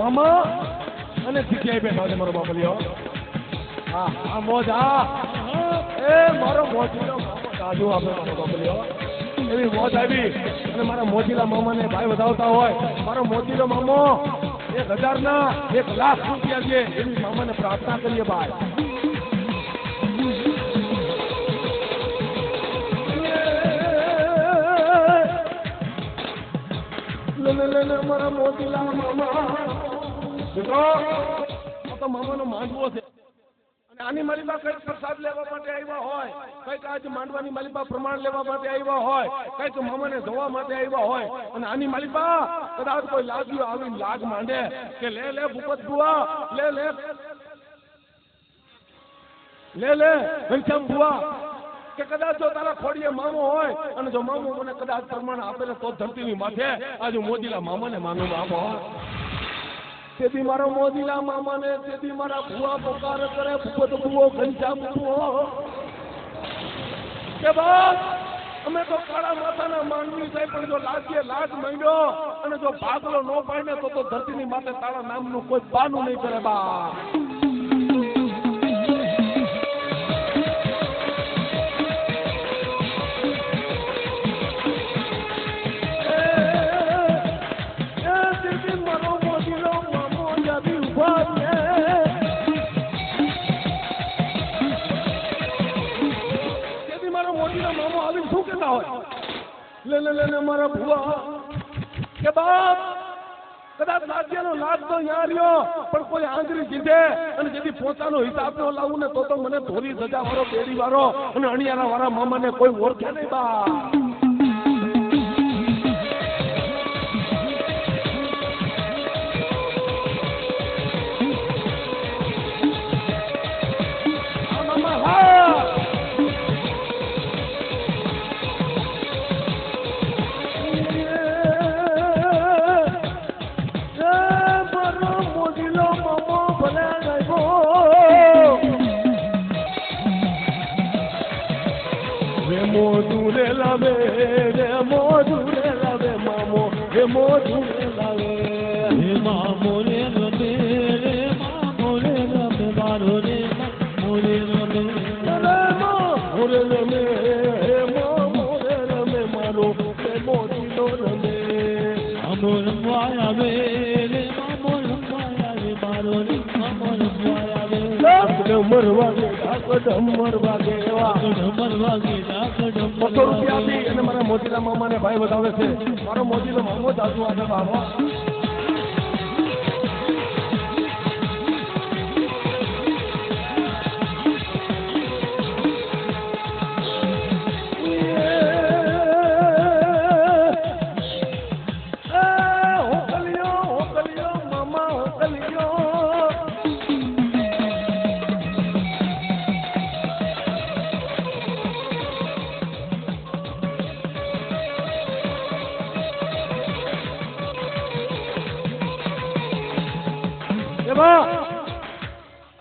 મામા અને શીખ્યા બેઠા છે મારો બાપલિયો. હા હા મોજ હા એ મારો મોજીલો મામો જાજુ આપે મારો બાપલિયો. એવી મોજ આવી અને મારા મોજીલા મામાને ભાઈ વધાવતા હોય. મારો મોજીલો મામો 1000 ના 1 લાખ રૂપિયા છે એવી મામાને પ્રાર્થના કરીએ ભાઈ. મારા મોતીલા મામા તો મામાનો માંડવો છે અને આની માલિકા કઈક પ્રસાદ લેવા માટે આવ્યા હોય, કઈક આજે માંડવાની માલિકા પ્રમાણ લેવા માટે આવ્યા હોય, કઈક મામાને ધોવા માટે આવ્યા હોય અને આની માલિકા કદાચ કોઈ લાગ્યું આવી લાગ માંડે કે લે લે ભૂપત બુઆ લે લે લે લે ઘનશ્યામ બુઆ કે કદાચ જો તારા ખોડીએ મામો હોય અને જો મામો મને કદાચ પ્રમાણ આપે તો ધરતીની માથે આજે મોદીલા મામાને માનું મામો તેથી મારા મોદીલા મામાને તેથી મારા ભુવા પોકાર કરે ભૂપત ભુવો ઘનશ્યામ ભુવો કે બસ અમે તો કાળા માથાના માનવી થાય પણ જો લાગીએ લાગ માંડ્યો અને જો ભાગલો ન પાડે તો ધરતીની માથે તારા નામનું કોઈ બાનું નહીં કરે બા. લે મારા ભુવા કે બાપ કદાચ રાજ્યનો લાજ તો અહીંયા રહ્યો પણ કોઈ આંગળી જીધે અને જેથી પોતાનો હિસાબ ન લાવું ને તો મને ધોરી સજા વાળો બેડી વાળો અને અણિયારા વાળા મામાને કોઈ ઓળખે નહીં બા. મોજુરે લાવે મામો હે મોજુરે લાવે હે મામો રે રમે રે મામો રે રમે મારો રે મામો રે રમે મોરે રમે હે મામો રે રમે મારો હે મોજીલો રમે મામો રમવાય આવે રે મામો રમવાય આવે મારો રે મામો રમવાય આવે ડમર વાગે ડમર વાગે ડમર વાગે ₹100 આપી અને મારા મોજીલા મામાને ભાઈ વધાવે છે. મારો મોજીલો મામો જાજુ આગળ આવો.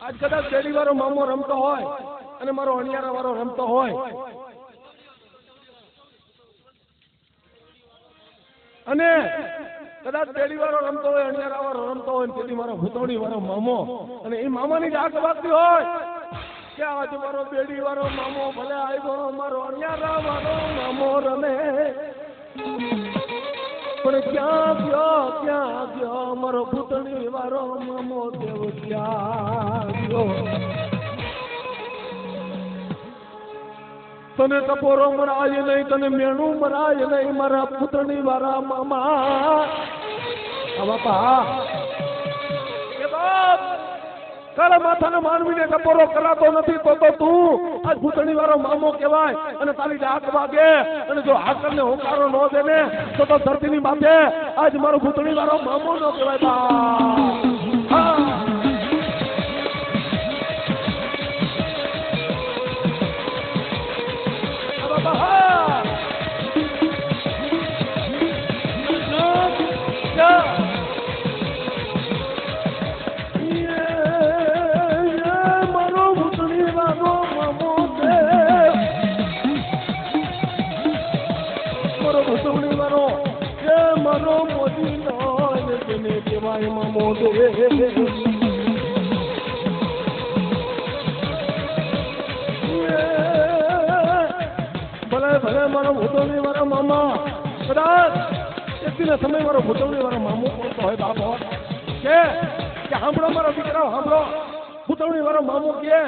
આજ કદાચ શેરી વાળો મામો રમતો હોય અને મારો અણિયારા વાળો રમતો હોય અને કદાચ શેરી વાળો રમતો હોય અણિયારા વાળો રમતો હોય તેથી મારો ભૂતોડી વાળો મામો અને એ મામાની જ આંખ વાગતી હોય કે આજ મારો બેડી વાળો મામો ભલે આવ્યો મારો અણિયારા વાળો મામો રમે પણ ક્યાં ગયો મારો ભૂતણી વાળો મામો દેવ ક્યાં ગયો. તને ટપોરો મરાય નહીં તને મેણું મરાય નહીં મારા ભૂતણી વાળા મામા. બાપા કે બાપ કાળા માથાના માનવીને ટપોરો કરાતો નથી તો તું આજ ભૂતણી વાળો મામો કહેવાય અને તારી ડાક વાગે અને જો હાકરને હોકારો ન દે ને તો ધરતીની માથે આજ મારો ભૂતણી વાળો મામો ન કહેવાય બા. મારો મોદી નો ભાઈ મામો દે ભલે ભલે મારો ભૂતોણી વાળા મામા કદાચ એકદીના સમય મારો ભૂતોણી વાળા મામો પડતો હોય બાપો કે સાંભળો મારો દીકરા સાંભળો ભૂતોણી વાળો મામો કે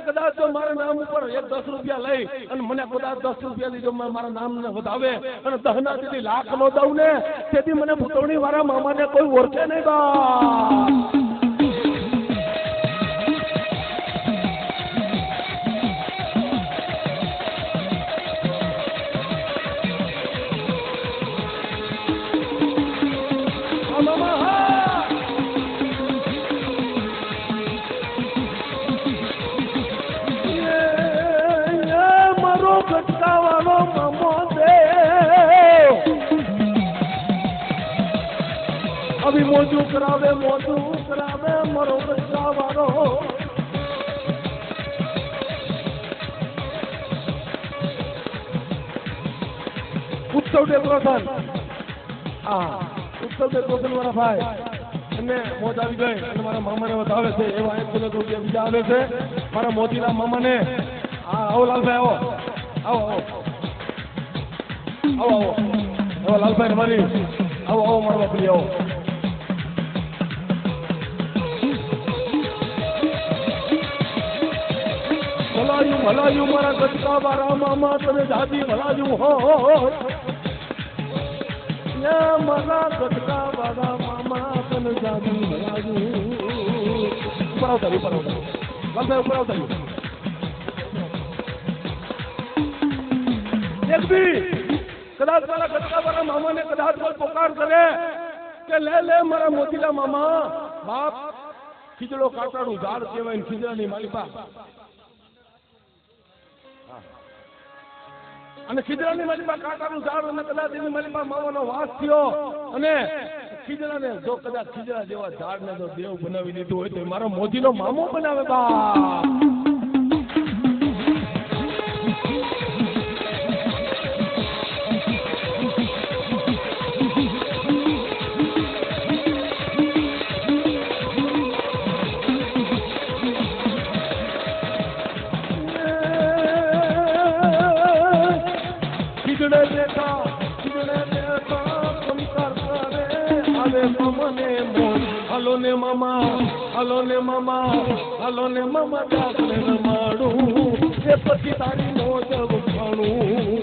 કદાચ જો મારા નામ ઉપર 10 રૂપિયા લઈ અને મને કદાચ 10 રૂપિયા લીધો મારા નામને વધાવે અને 10 ના તેથી લાખ નો દઉં ને તેથી મને ભૂતોણી વાળા મામાને કોઈ ઓળખે નહીં બા अभी मोजू करावे मरो बच्चा वालो उत्सव डेकोरेशन उत्सव डेकोरेशन वाला भाई અને મોજ આવી ગઈ અને મારા મામાને વધાવે છે એવા 1 લાખ રૂપિયા બીજા આવે છે મારા મોતીના મામાને આવો લાલભાઈ આવો લાલભાઈ રમાની આવો મારા બાપી આવો ભલાયું મારા ગટકા વાળા મામા તને જાજી ભલાયું હો મારા ગટકા વાળા મામા તને જાજી ભલાયું ઉપર આવતા એક બી કદાચ મારા ગટકા વાળા મામાને કદાચ કોઈ પોકાર કરે કે લે મારા મોતીલા મામા બાપ ખીજડો કાટાડું ઝાડ કહેવાય ખીજડાની માલિકા અને ખીજડાની માલિકા કાંટાનું ઝાડ અને કદાચ એની માલિકા માવાનો વાસ થયો અને ખીજડાને જો કદાચ ખીજડા જેવા ઝાડને જો દેવ બનાવી દીધું હોય તો મારો મોદીનો મામો બનાવે બા હલો ને મામા જાગને રમાડું એ પછી તારી મોજ વખાણું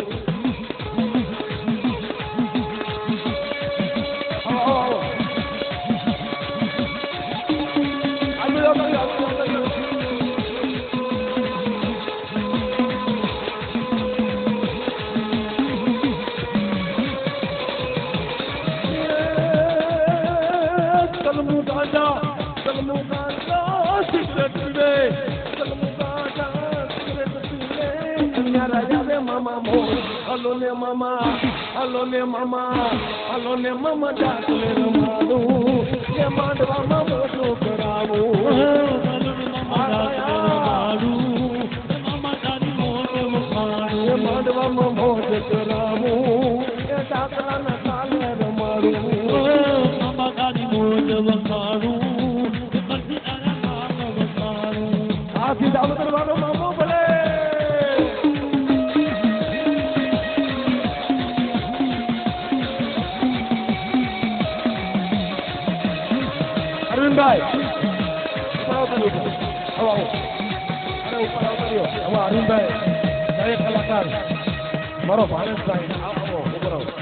હલો ને મામા જાગને રમાડું એ માંડવામાં મોટું કરાવું માંડવામાં મોજ કરાવું એ ડાકલાના તાલે રમાડું મામા તારી મોજ વખાડું પછી તારા નામ વખાડું આથી દાવતર વાળો મામો ભલે ભાઈ અરવિંદભાઈ દરેક કલાકાર મારો ભાણેજભાઈ આવો ઉપર આવો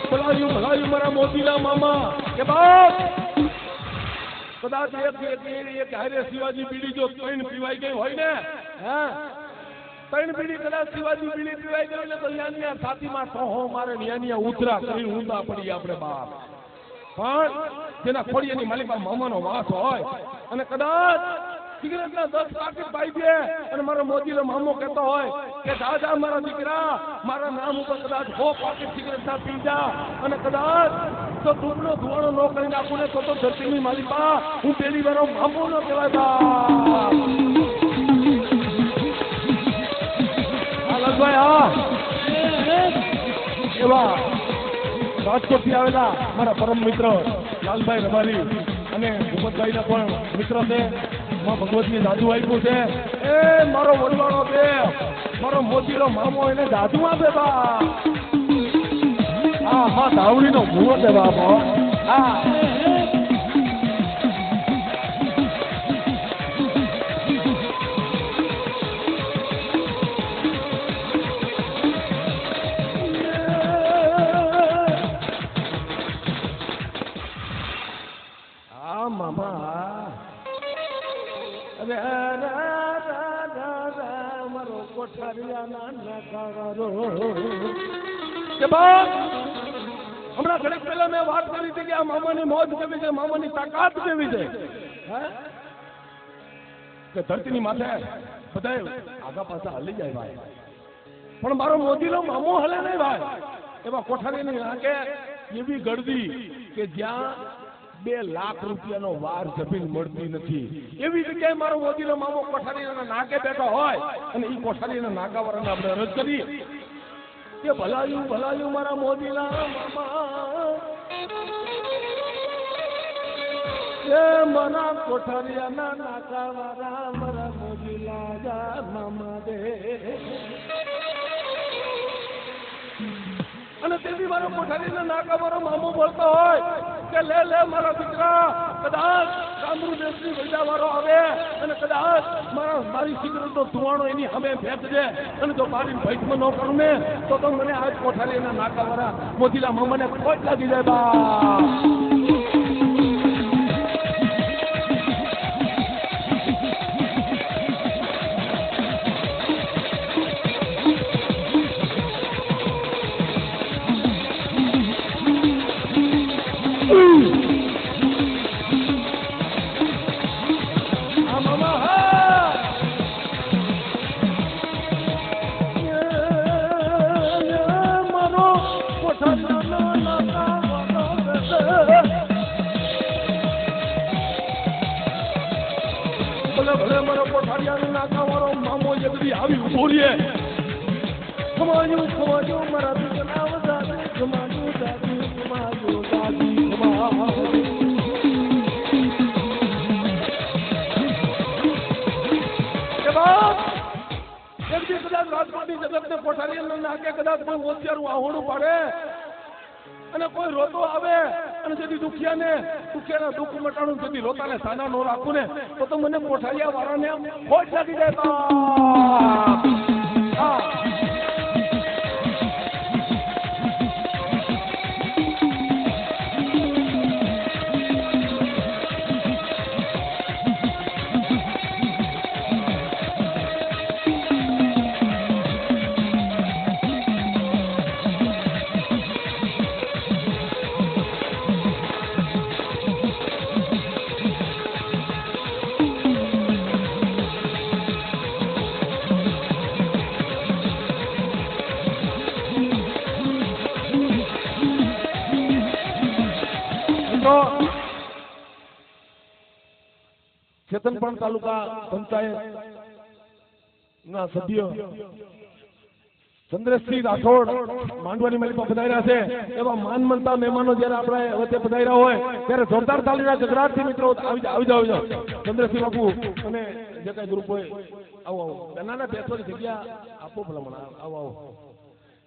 ભલાયું મારા મોતીલા મામા કે બાપ કદાચ એક હારે શિવાજી બીડી જો 3 પીવાઈ ગઈ હોય ને 3 બીડી કદાચ શિવાજી બીડી પીવાઈ ગઈ એટલે તો યાનિયા છાતીમાં સોહો મારે યાનિયા ઉતરા કરીને ઊંધા પડી આપણે બાપ પણ જેના ખોડિયાની માલિકા મામાનો વાસ હોય અને કદાચ સિગરેટના 10 પાકીટ પાઈ દે અને મારો મોદીનો મામો કહેતો હોય કે દાદા મારા દીકરા મારા નામ ઉપર કદાચ 100 પાકીટ સિગરેટ ના પી જા અને કદાચ તો ધૂળનો ધુવાણો ન કરી નાખું ને તો ધરતીની માલિકા હું પેલી વારો મામો ન કહેવાય બા. લાલભાઈ હા એવા રાજકોટથી આવેલા મારા પરમ મિત્ર લાલભાઈ રબારી અને ભૂપતભાઈના પણ મિત્ર છે. માં ભગવતની જાદુ આપ્યું છે. એ મારો વડવાળો છે, મારો મોતીનો મામો એને જાદુ આપે બા. હા માં ધાવડીનો ભૂવો છે બાપો. હા હમણાં ઘડીક પહેલા મેં વાત કરી હતી કે આ મામાની મોજ કેવી છે, મામાની તાકાત કેવી છે, કે ધરતીની માથે બધા આગા પાછા હલી જાય ભાઈ, પણ મારો મોદીનો મામો હલે નહીં ભાઈ. એવા કોઠારીની નાકે એવી ગળદી કે જ્યાં 2 લાખ રૂપિયાનો વાર જમીન મળતી નથી એવી જગ્યાએ મારો મોદીનો મામો કોઠારીના નાકે બેઠો હોય અને એ કોઠારીના નાકાવાળાને આપણે અરજ કરી કે ભલાયું મારા મોદીના મામા એ મારા કોઠારીના નાકાવાળા મારા મોદીલા મામા દે. અને તેથી મારો કોઠારીના નાકાવાળો મામો બોલતો હોય કે લે મારા દીકરા કદાચ ગામડું દેશની વૈદાવાળો આવે અને કદાચ મારી સિગરેટનો ધુવાણો એની સામે ફેંકજે અને જો મારી ભેટમાં ન કરું ને તો મને આજ કોઠારીના નાકાવાળા મોતીલા મામાને ખોટ લાગી જાય બા. ભલે મારો કોઠારીયાનો નાકાવાળો મામો જગદી આવી ઉભો રહે. ખમાયું મારા દીકરા દાદી ખમાયું દાદી કદાચ રાજકોટની જગતને કોઠારીયાનો નાકે કદાચ કોઈ હોશિયારું આહોણું પાડે અને કોઈ રોતો આવે અને જેથી દુખિયાના દુઃખ મટાડું જેથી રોતાને સાના નો રાખું ને તો મને કોઠારીયા વાળાને ખોટ લાગી જાય. ચેતનપણ તાલુકા પંચાયત ના સભ્ય ચંદ્રસિંહ રાઠોડ માંડવાની માલિકા પધાર્યા છે. એવા માનમંતા મહેમાનો જયારે આપણે વચ્ચે પધાર્યા હોય ત્યારે જોરદાર તાલીના ગગડાટથી મિત્રો આવી જાવ. ચંદ્રસિંહ બાપુ અને જે કઈ ગ્રુપ હોય આવો નાના બેસવાની જગ્યા આપો ભલા આવો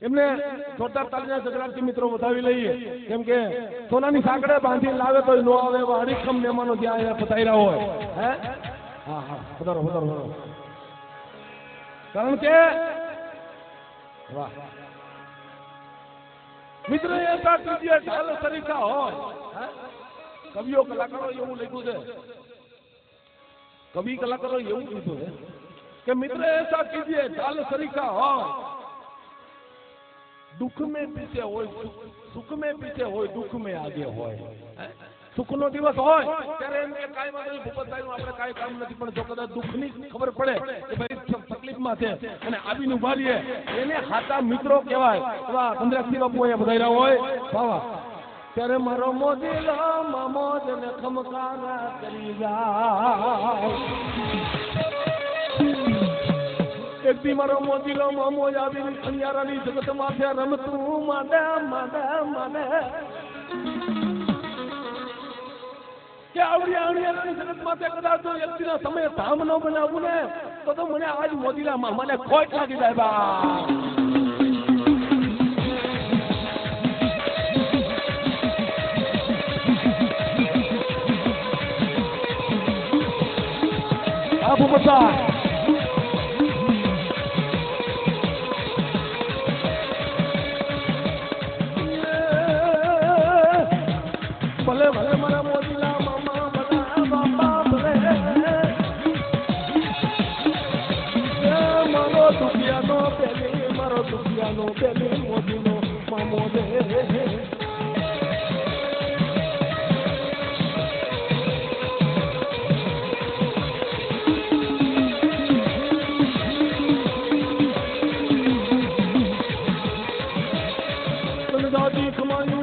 એમને જોરદાર તાલીના ગગડાટથી મિત્રો વધાવી લઈએ. કેમ કે સોનાની સાંકળે બાંધીને લાવે તો ન આવે એવા અડીખમ મહેમાનો જ્યાં પધાર્યા હોય. હા પધારો. કારણ કે વાહ મિત્ર એસા કીજીએ ઢાલ સરીખા હોય. કવિઓ કલાકારો એવું લખ્યું છે, કવિ કલાકારો એવું કીધું છે કે મિત્ર એસા કીજીએ ઢાલ સરીખા હોય. दुख में पीछे हो, सुख में पीछे हो, दुख में आगे हो. सुख नो दिवस हो त्यारे एम के काई वांधो नहीं भूपतभाई नु आपणे काई काम नहीं, पण जो कदाच दुख नी खबर पड़े कि भाई તકલીફમાં છે અને આવીને ઉભા રહીએ એને હાથા મિત્રો કહેવાય. એવા ચંદ્રસિંહ બાપુ અહીંયા બધાયરા હોય બાવા ત્યારે મારો મોદીલો મામો જને ખમકારા કરી જાય. એક દી મારો મોદીલો મામો આવીને ખંડિયારાની જગત માથે રમતું માડે માડે માડે કે આવડી જગત માથે કદાચ તો વ્યક્તિના સમયે ધામ ન બનાવવું ને તો મને આજ મોદીલા મામાને ખોટ લાગી જાય બા. Abu Bakar ભલે ભલે મારા મોદીલા મામા બધા બાપા ભલે મારો દુખિયાનો પેલી મોદીનો મામો દે.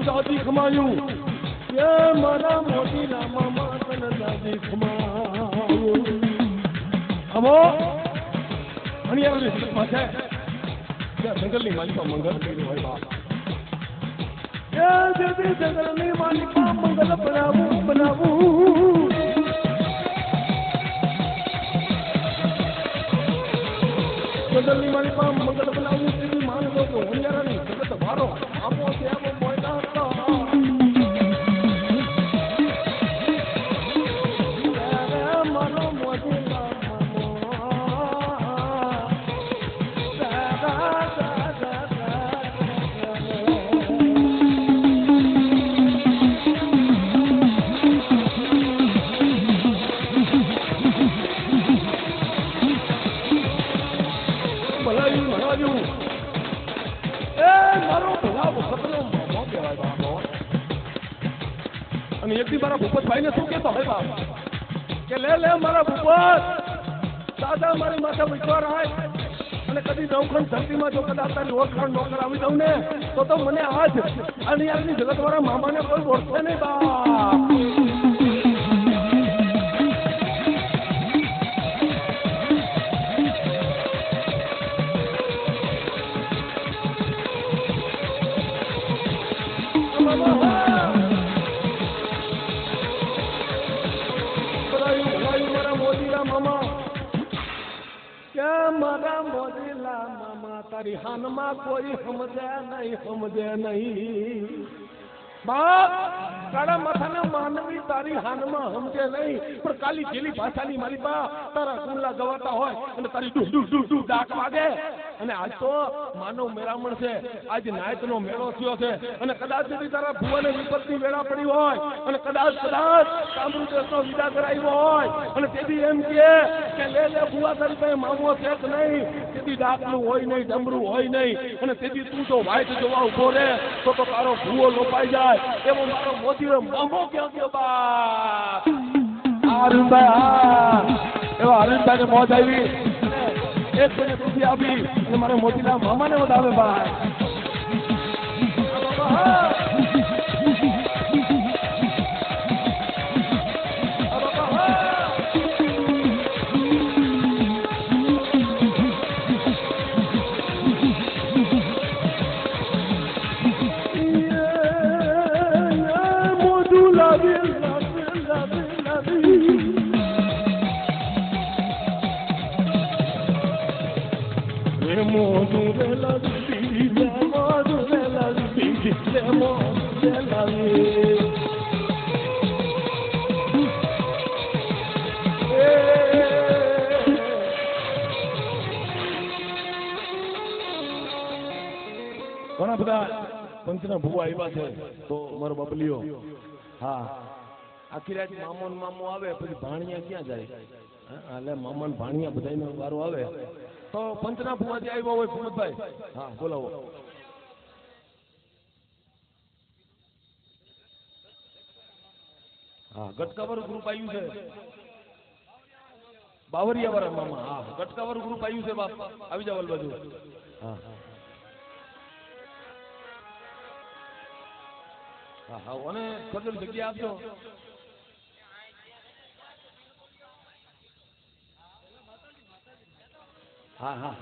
દાદી ખમાયું એ મારા મોદીના મામા તને દાદી ખમાયું. અમો અણિયાની જગતમાં છે જંગલની માલિકા મંગલ હોય બાપ એ જલ્દી જંગલની માલિકા મંગલ બનાવું. જંગલની માલિકા મંગલ બનાવું તેની માનવો તો અણિયાની જગત મારો આપો છે આપો મોયના અને એક દી મારા ભૂપતભાઈ ને શું કેતો હોય બાપ કે લે મારા ભૂપત દાદા મારી માથે વિશ્વાસ રાખ અને કદી નવખંડ ધરતીમાં જો કદાચ તારી ઓળખાણ ન કરાવી દઉં ને તો મને આજ અને યારની જગત વાળા મામાને કોઈ ઓળખે નહીં બાપ. મારા મોદીલા મામા તારી હાનમાં કોઈ સમજે નહીં બાપ. કાળા માથાના માનવી તારી હાનમાં સમજે નહીં પણ કાલી જેલી ભાષાની મારી બા તારા ગુમલા ગવાતા હોય અને તારી ડુ ડાક વાગે. અને આજ તો માનવ મેળામણ છે, આજ નાયતનો મેળો થયો છે અને કદાચ যদি તારા ભુવને વિપત્તિ વેળા પડી હોય અને કદાચ કામરૂ દેશનો વિદા કરાવ્યો હોય અને તેથી એમ કે લે ભુવા તારી પાસે મામો છે કે નહીં, તેથી ડાકનું હોય નહીં, ડમરું હોય નહીં અને તેથી તું જો વાઇટ જોવા ઉભો રહે તો તારો ભુવો લોપાઈ જાય. એવો મારો મોદીનો મામો ક્યાં ગયો બા. એવા હરીશભાઈ ને મોજ આવી એક મને ખુશી આપી અને મારે મોદીના મામાને વધાવે ભાઈ. ઘણા બધા પંચના ભૂવા આવ્યા છે તો મારો બબલીઓ હા આખી રાત મામો આવે પછી ભાણિયા ક્યાં જાય એટલે મામા ભાણિયા બધાનો વારો આવે તો પંચના ભૂવા જે આવ્યા હોય ભૂમતભાઈ હા બોલાવો. હા ગટકાવાળું ગ્રુપ આવ્યું છે બાવરિયા વાળા મામા હા કટકા વાળું ગ્રુપ આવ્યું છે બાપ આવી જાવ બાજુ હા હા હા અને સજલ જગ્યા આપજો હા હા